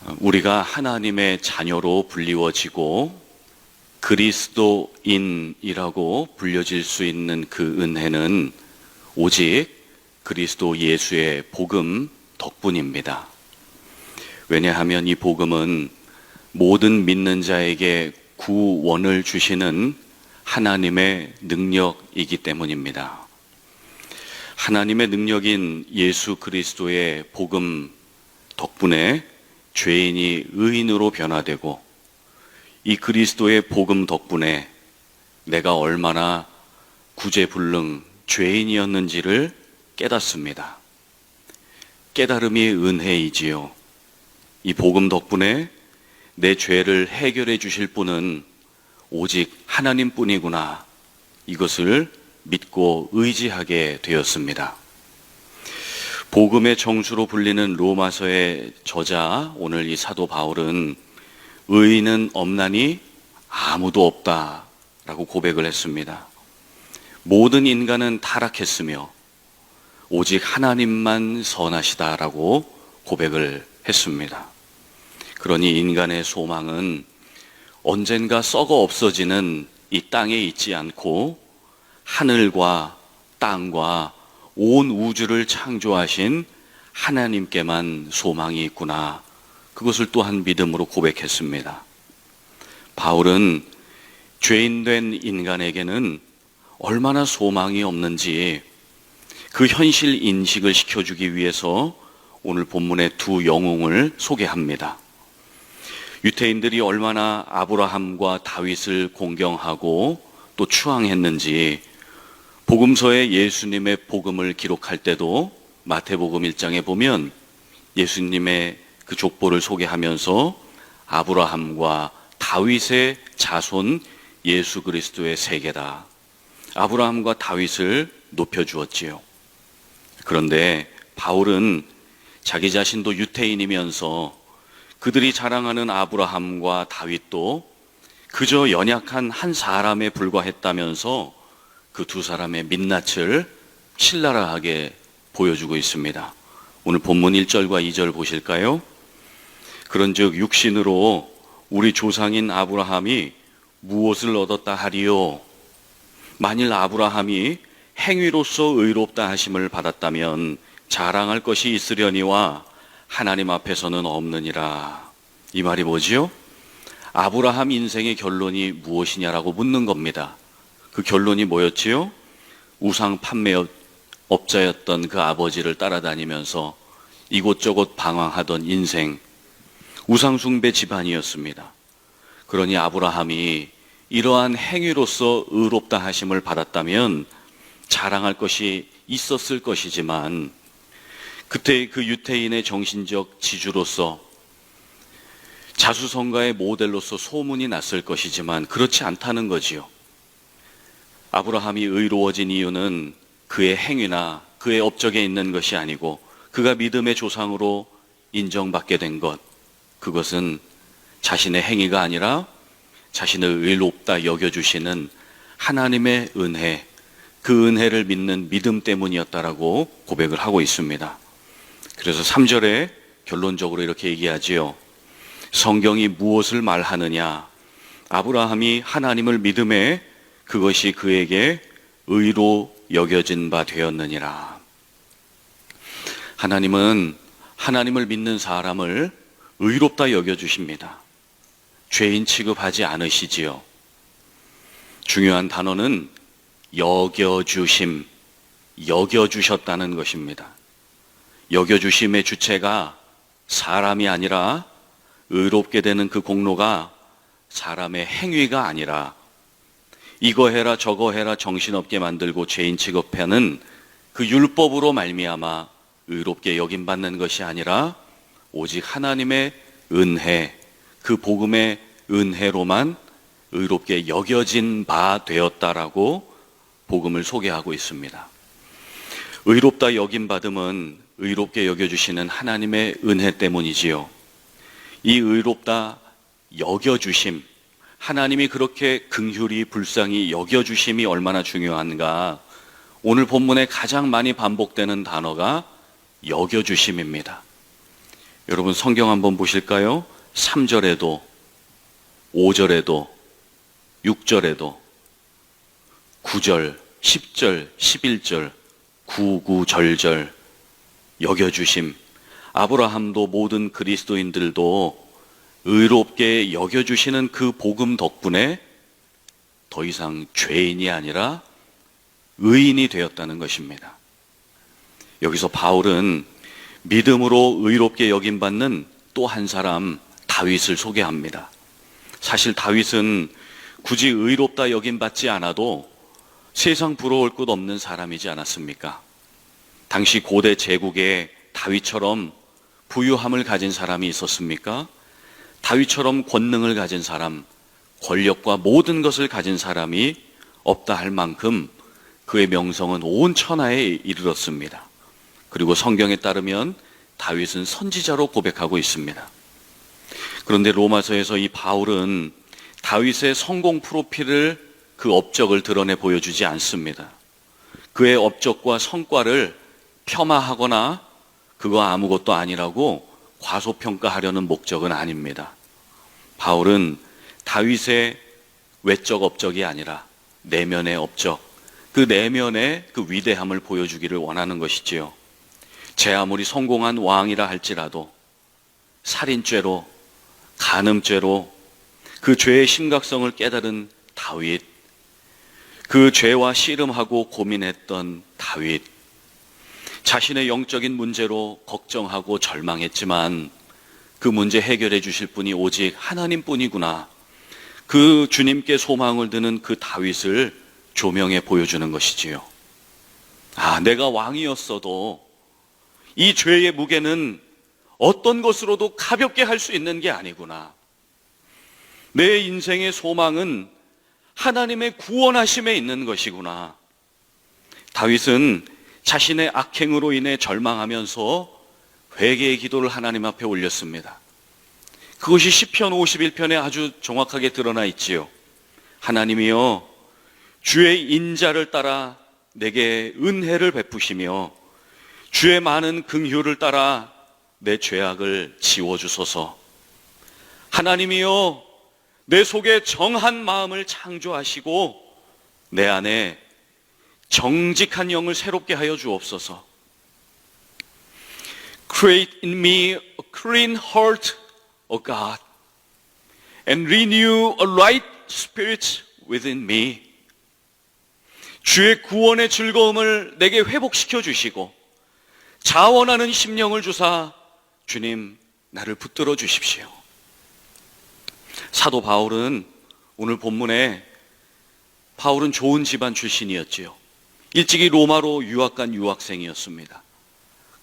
우리가 하나님의 자녀로 불리워지고 그리스도인이라고 불려질 수 있는 그 은혜는 오직 그리스도 예수의 복음 덕분입니다. 왜냐하면 이 복음은 모든 믿는 자에게 구원을 주시는 하나님의 능력이기 때문입니다. 하나님의 능력인 예수 그리스도의 복음 덕분에 죄인이 의인으로 변화되고, 이 그리스도의 복음 덕분에 내가 얼마나 구제불능 죄인이었는지를 깨닫습니다. 깨달음이 은혜이지요. 이 복음 덕분에 내 죄를 해결해 주실 분은 오직 하나님뿐이구나, 이것을 믿고 의지하게 되었습니다. 복음의 정수로 불리는 로마서의 저자, 오늘 이 사도 바울은 의인은 없나니 아무도 없다라고 고백을 했습니다. 모든 인간은 타락했으며 오직 하나님만 선하시다라고 고백을 했습니다. 그러니 인간의 소망은 언젠가 썩어 없어지는 이 땅에 있지 않고 하늘과 땅과 온 우주를 창조하신 하나님께만 소망이 있구나, 그것을 또한 믿음으로 고백했습니다. 바울은 죄인된 인간에게는 얼마나 소망이 없는지 그 현실 인식을 시켜주기 위해서 오늘 본문의 두 영웅을 소개합니다. 유대인들이 얼마나 아브라함과 다윗을 공경하고 또 추앙했는지 복음서에 예수님의 복음을 기록할 때도 마태복음 1장에 보면 예수님의 그 족보를 소개하면서 아브라함과 다윗의 자손 예수 그리스도의 세계다, 아브라함과 다윗을 높여주었지요. 그런데 바울은 자기 자신도 유대인이면서 그들이 자랑하는 아브라함과 다윗도 그저 연약한 한 사람에 불과했다면서 그 두 사람의 민낯을 신랄하게 보여주고 있습니다. 오늘 본문 1절과 2절 보실까요? 그런즉 육신으로 우리 조상인 아브라함이 무엇을 얻었다 하리요? 만일 아브라함이 행위로서 의롭다 하심을 받았다면 자랑할 것이 있으려니와 하나님 앞에서는 없느니라. 이 말이 뭐지요? 아브라함 인생의 결론이 무엇이냐라고 묻는 겁니다. 그 결론이 뭐였지요? 우상 판매업자였던 그 아버지를 따라다니면서 이곳저곳 방황하던 인생, 우상숭배 집안이었습니다. 그러니 아브라함이 이러한 행위로서 의롭다 하심을 받았다면 자랑할 것이 있었을 것이지만, 그때 그 유대인의 정신적 지주로서 자수성가의 모델로서 소문이 났을 것이지만 그렇지 않다는 거지요. 아브라함이 의로워진 이유는 그의 행위나 그의 업적에 있는 것이 아니고 그가 믿음의 조상으로 인정받게 된 것, 그것은 자신의 행위가 아니라 자신을 의롭다 여겨주시는 하나님의 은혜, 그 은혜를 믿는 믿음 때문이었다라고 고백을 하고 있습니다. 그래서 3절에 결론적으로 이렇게 얘기하지요. 성경이 무엇을 말하느냐? 아브라함이 하나님을 믿음에 그것이 그에게 의로 여겨진 바 되었느니라. 하나님은 하나님을 믿는 사람을 의롭다 여겨주십니다. 죄인 취급하지 않으시지요. 중요한 단어는 여겨주심, 여겨주셨다는 것입니다. 여겨주심의 주체가 사람이 아니라, 의롭게 되는 그 공로가 사람의 행위가 아니라, 이거 해라 저거 해라 정신없게 만들고 죄인 취급하는 그 율법으로 말미암아 의롭게 여김받는 것이 아니라 오직 하나님의 은혜, 그 복음의 은혜로만 의롭게 여겨진 바 되었다라고 복음을 소개하고 있습니다. 의롭다 여김받음은 의롭게 여겨주시는 하나님의 은혜 때문이지요. 이 의롭다 여겨주심, 하나님이 그렇게 긍휼히 불쌍히 여겨주심이 얼마나 중요한가, 오늘 본문에 가장 많이 반복되는 단어가 여겨주심입니다. 여러분 성경 한번 보실까요? 3절에도 5절에도 6절에도 9절, 10절, 11절, 구구절절 여겨주심. 아브라함도 모든 그리스도인들도 의롭게 여겨주시는 그 복음 덕분에 더 이상 죄인이 아니라 의인이 되었다는 것입니다. 여기서 바울은 믿음으로 의롭게 여김받는 또 한 사람 다윗을 소개합니다. 사실 다윗은 굳이 의롭다 여김받지 않아도 세상 부러울 것 없는 사람이지 않았습니까? 당시 고대 제국에 다윗처럼 부유함을 가진 사람이 있었습니까? 다윗처럼 권능을 가진 사람, 권력과 모든 것을 가진 사람이 없다 할 만큼 그의 명성은 온 천하에 이르렀습니다. 그리고 성경에 따르면 다윗은 선지자로 고백하고 있습니다. 그런데 로마서에서 이 바울은 다윗의 성공 프로필을, 그 업적을 드러내 보여주지 않습니다. 그의 업적과 성과를 폄하하거나 그거 아무것도 아니라고 과소평가하려는 목적은 아닙니다. 바울은 다윗의 외적 업적이 아니라 내면의 업적, 그 내면의 그 위대함을 보여주기를 원하는 것이지요. 제 아무리 성공한 왕이라 할지라도 살인죄로, 간음죄로 그 죄의 심각성을 깨달은 다윗, 그 죄와 씨름하고 고민했던 다윗, 자신의 영적인 문제로 걱정하고 절망했지만 그 문제 해결해 주실 분이 오직 하나님뿐이구나, 그 주님께 소망을 드는 그 다윗을 조명해 보여주는 것이지요. 아, 내가 왕이었어도 이 죄의 무게는 어떤 것으로도 가볍게 할 수 있는 게 아니구나. 내 인생의 소망은 하나님의 구원하심에 있는 것이구나. 다윗은 자신의 악행으로 인해 절망하면서 회개의 기도를 하나님 앞에 올렸습니다. 그것이 시편 51편에 아주 정확하게 드러나 있지요. 하나님이여, 주의 인자를 따라 내게 은혜를 베푸시며 주의 많은 긍휼을 따라 내 죄악을 지워주소서. 하나님이여, 내 속에 정한 마음을 창조하시고 내 안에 정직한 영을 새롭게 하여 주옵소서. Create in me a clean heart, O God, and renew a right spirit within me. 주의 구원의 즐거움을 내게 회복시켜 주시고 자원하는 심령을 주사 주님 나를 붙들어 주십시오. 사도 바울은 오늘 본문에 바울은 좋은 집안 출신이었지요. 일찍이 로마로 유학 간 유학생이었습니다.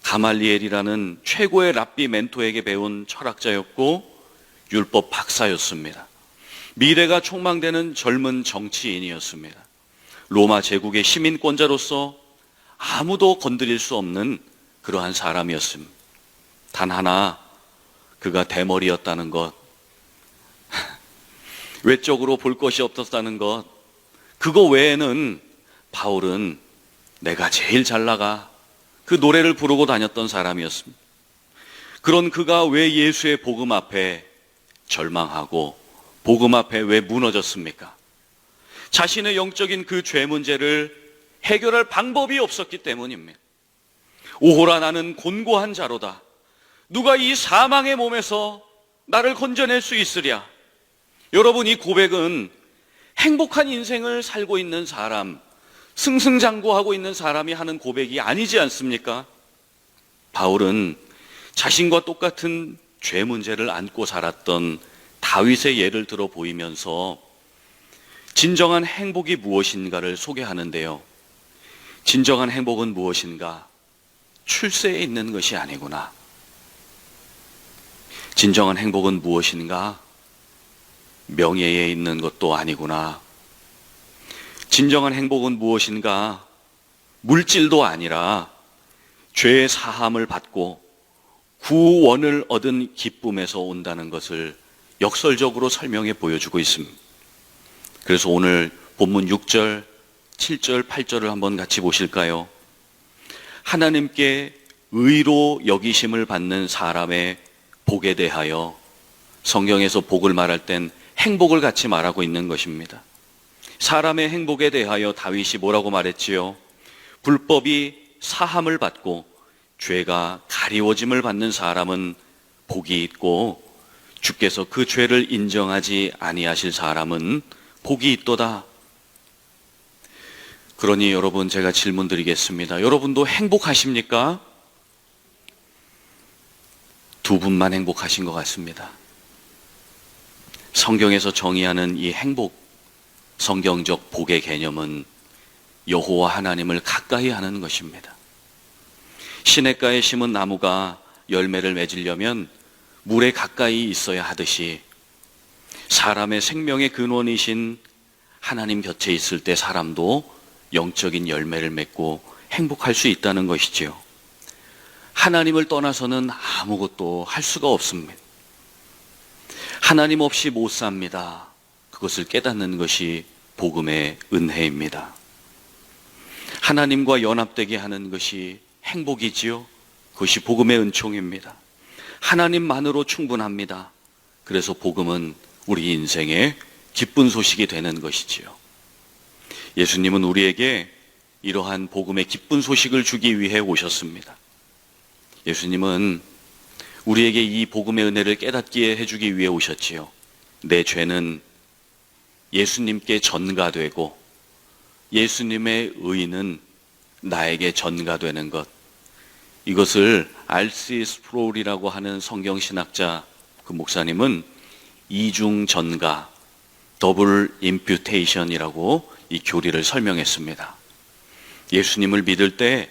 가말리엘이라는 최고의 랍비 멘토에게 배운 철학자였고 율법 박사였습니다. 미래가 촉망되는 젊은 정치인이었습니다. 로마 제국의 시민권자로서 아무도 건드릴 수 없는 그러한 사람이었습니다. 단 하나, 그가 대머리였다는 것, 외적으로 볼 것이 없었다는 것, 그거 외에는 바울은 내가 제일 잘 나가, 그 노래를 부르고 다녔던 사람이었습니다. 그런 그가 왜 예수의 복음 앞에 절망하고 복음 앞에 왜 무너졌습니까? 자신의 영적인 그 죄 문제를 해결할 방법이 없었기 때문입니다. 오호라, 나는 곤고한 자로다. 누가 이 사망의 몸에서 나를 건져낼 수 있으랴. 여러분, 이 고백은 행복한 인생을 살고 있는 사람, 승승장구하고 있는 사람이 하는 고백이 아니지 않습니까? 바울은 자신과 똑같은 죄 문제를 안고 살았던 다윗의 예를 들어 보이면서 진정한 행복이 무엇인가를 소개하는데요. 진정한 행복은 무엇인가? 출세에 있는 것이 아니구나. 진정한 행복은 무엇인가? 명예에 있는 것도 아니구나. 진정한 행복은 무엇인가? 물질도 아니라 죄의 사함을 받고 구원을 얻은 기쁨에서 온다는 것을 역설적으로 설명해 보여주고 있습니다. 그래서 오늘 본문 6절, 7절, 8절을 한번 같이 보실까요? 하나님께 의로 여기심을 받는 사람의 복에 대하여 성경에서 복을 말할 땐 행복을 같이 말하고 있는 것입니다. 사람의 행복에 대하여 다윗이 뭐라고 말했지요? 불법이 사함을 받고 죄가 가리워짐을 받는 사람은 복이 있고 주께서 그 죄를 인정하지 아니하실 사람은 복이 있도다. 그러니 여러분, 제가 질문 드리겠습니다. 여러분도 행복하십니까? 두 분만 행복하신 것 같습니다. 성경에서 정의하는 이 행복, 성경적 복의 개념은 여호와 하나님을 가까이 하는 것입니다. 시냇가에 심은 나무가 열매를 맺으려면 물에 가까이 있어야 하듯이 사람의 생명의 근원이신 하나님 곁에 있을 때 사람도 영적인 열매를 맺고 행복할 수 있다는 것이지요. 하나님을 떠나서는 아무것도 할 수가 없습니다. 하나님 없이 못 삽니다. 그것을 깨닫는 것이 복음의 은혜입니다. 하나님과 연합되게 하는 것이 행복이지요. 그것이 복음의 은총입니다. 하나님만으로 충분합니다. 그래서 복음은 우리 인생의 기쁜 소식이 되는 것이지요. 예수님은 우리에게 이러한 복음의 기쁜 소식을 주기 위해 오셨습니다. 예수님은 우리에게 이 복음의 은혜를 깨닫게 해주기 위해 오셨지요. 내 죄는 예수님께 전가되고 예수님의 의는 나에게 전가되는 것, 이것을 R.C. 스프롤이라고 하는 성경신학자 그 목사님은 이중 전가, 더블 임퓨테이션이라고 이 교리를 설명했습니다. 예수님을 믿을 때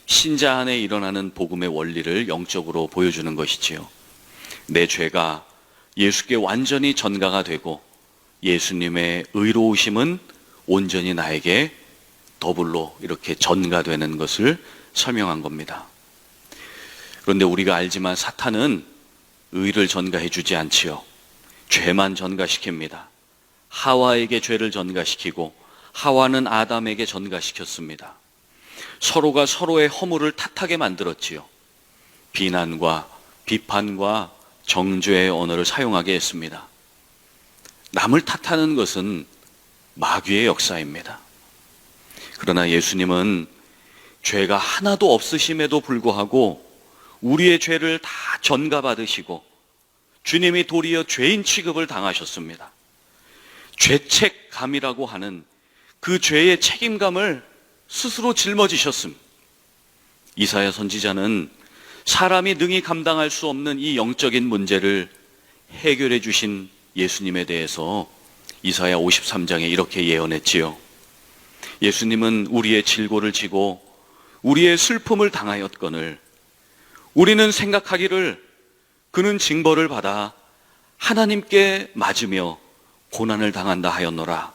신자 안에 일어나는 복음의 원리를 영적으로 보여주는 것이지요. 내 죄가 예수께 완전히 전가가 되고 예수님의 의로우심은 온전히 나에게 더블로 이렇게 전가되는 것을 설명한 겁니다. 그런데 우리가 알지만 사탄은 의를 전가해 주지 않지요. 죄만 전가시킵니다. 하와에게 죄를 전가시키고 하와는 아담에게 전가시켰습니다. 서로가 서로의 허물을 탓하게 만들었지요. 비난과 비판과 정죄의 언어를 사용하게 했습니다. 남을 탓하는 것은 마귀의 역사입니다. 그러나 예수님은 죄가 하나도 없으심에도 불구하고 우리의 죄를 다 전가받으시고 주님이 도리어 죄인 취급을 당하셨습니다. 죄책감이라고 하는 그 죄의 책임감을 스스로 짊어지셨습니다. 이사야 선지자는 사람이 능히 감당할 수 없는 이 영적인 문제를 해결해 주신 예수님에 대해서 이사야 53장에 이렇게 예언했지요. 예수님은 우리의 질고를 지고 우리의 슬픔을 당하였거늘 우리는 생각하기를 그는 징벌을 받아 하나님께 맞으며 고난을 당한다 하였노라.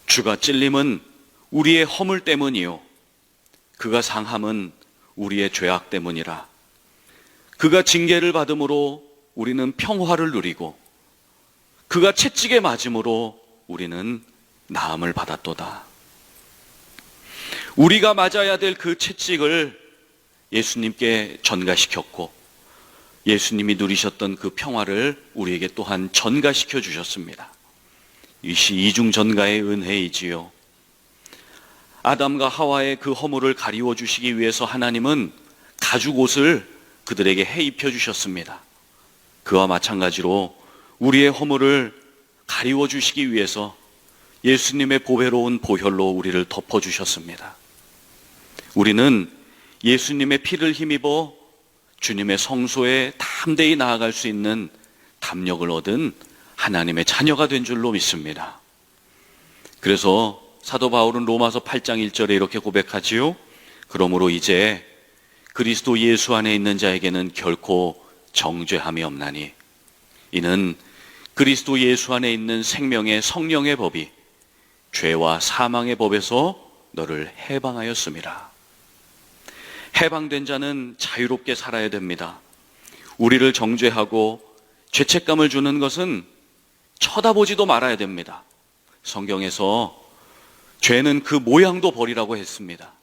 주가 찔림은 우리의 허물 때문이요 그가 상함은 우리의 죄악 때문이라. 그가 징계를 받음으로 우리는 평화를 누리고 그가 채찍에 맞음으로 우리는 나음을 받았도다. 우리가 맞아야 될 그 채찍을 예수님께 전가시켰고 예수님이 누리셨던 그 평화를 우리에게 또한 전가시켜 주셨습니다. 이것이 이중 전가의 은혜이지요. 아담과 하와의 그 허물을 가리워 주시기 위해서 하나님은 가죽 옷을 그들에게 해 입혀 주셨습니다. 그와 마찬가지로 우리의 허물을 가리워 주시기 위해서 예수님의 보배로운 보혈로 우리를 덮어 주셨습니다. 우리는 예수님의 피를 힘입어 주님의 성소에 담대히 나아갈 수 있는 담력을 얻은 하나님의 자녀가 된 줄로 믿습니다. 그래서 사도 바울은 로마서 8장 1절에 이렇게 고백하지요. 그러므로 이제 그리스도 예수 안에 있는 자에게는 결코 정죄함이 없나니 이는 그리스도 예수 안에 있는 생명의 성령의 법이 죄와 사망의 법에서 너를 해방하였음이라. 해방된 자는 자유롭게 살아야 됩니다. 우리를 정죄하고 죄책감을 주는 것은 쳐다보지도 말아야 됩니다. 성경에서 죄는 그 모양도 버리라고 했습니다.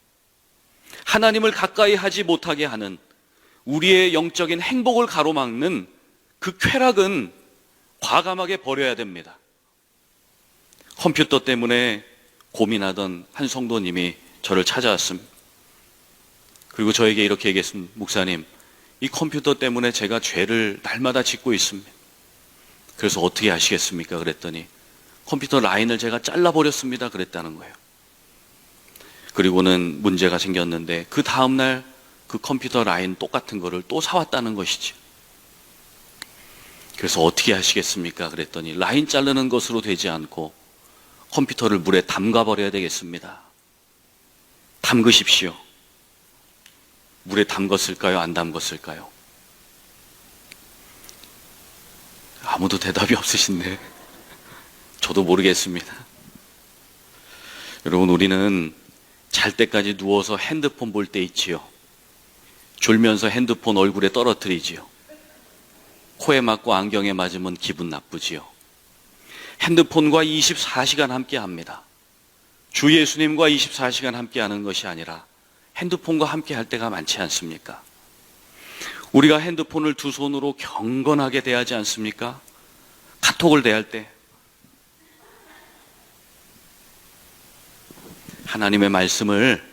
하나님을 가까이 하지 못하게 하는, 우리의 영적인 행복을 가로막는 그 쾌락은 과감하게 버려야 됩니다. 컴퓨터 때문에 고민하던 한 성도님이 저를 찾아왔습니다. 그리고 저에게 이렇게 얘기했습니다. 목사님, 이 컴퓨터 때문에 제가 죄를 날마다 짓고 있습니다. 그래서 어떻게 하시겠습니까? 그랬더니 컴퓨터 라인을 제가 잘라버렸습니다. 그랬다는 거예요. 그리고는 문제가 생겼는데 그 다음날 그 컴퓨터 라인 똑같은 거를 또 사왔다는 것이죠. 그래서 어떻게 하시겠습니까? 그랬더니 라인 자르는 것으로 되지 않고 컴퓨터를 물에 담가버려야 되겠습니다. 담그십시오. 물에 담갔을까요? 안 담갔을까요? 아무도 대답이 없으신데 저도 모르겠습니다. 여러분, 우리는 잘 때까지 누워서 핸드폰 볼 때 있지요. 졸면서 핸드폰 얼굴에 떨어뜨리지요. 코에 맞고 안경에 맞으면 기분 나쁘지요. 핸드폰과 24시간 함께 합니다. 주 예수님과 24시간 함께 하는 것이 아니라 핸드폰과 함께 할 때가 많지 않습니까? 우리가 핸드폰을 두 손으로 경건하게 대하지 않습니까? 카톡을 대할 때 하나님의 말씀을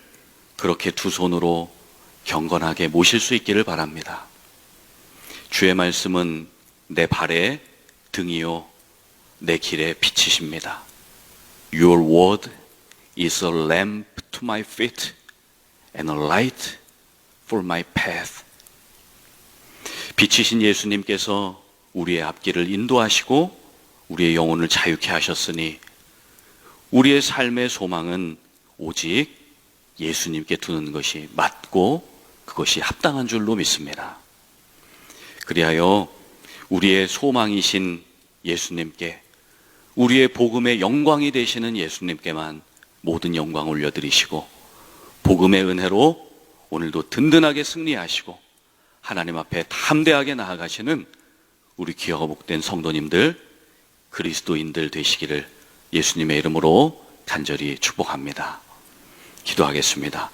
그렇게 두 손으로 경건하게 모실 수 있기를 바랍니다. 주의 말씀은 내 발의 등이요 내 길의 빛이십니다. Your word is a lamp to my feet and a light for my path. 빛이신 예수님께서 우리의 앞길을 인도하시고 우리의 영혼을 자유케 하셨으니 우리의 삶의 소망은 오직 예수님께 두는 것이 맞고 그것이 합당한 줄로 믿습니다. 그리하여 우리의 소망이신 예수님께, 우리의 복음의 영광이 되시는 예수님께만 모든 영광을 올려드리시고 복음의 은혜로 오늘도 든든하게 승리하시고 하나님 앞에 담대하게 나아가시는 우리 귀하고 복된 성도님들, 그리스도인들 되시기를 예수님의 이름으로 간절히 축복합니다. 기도하겠습니다.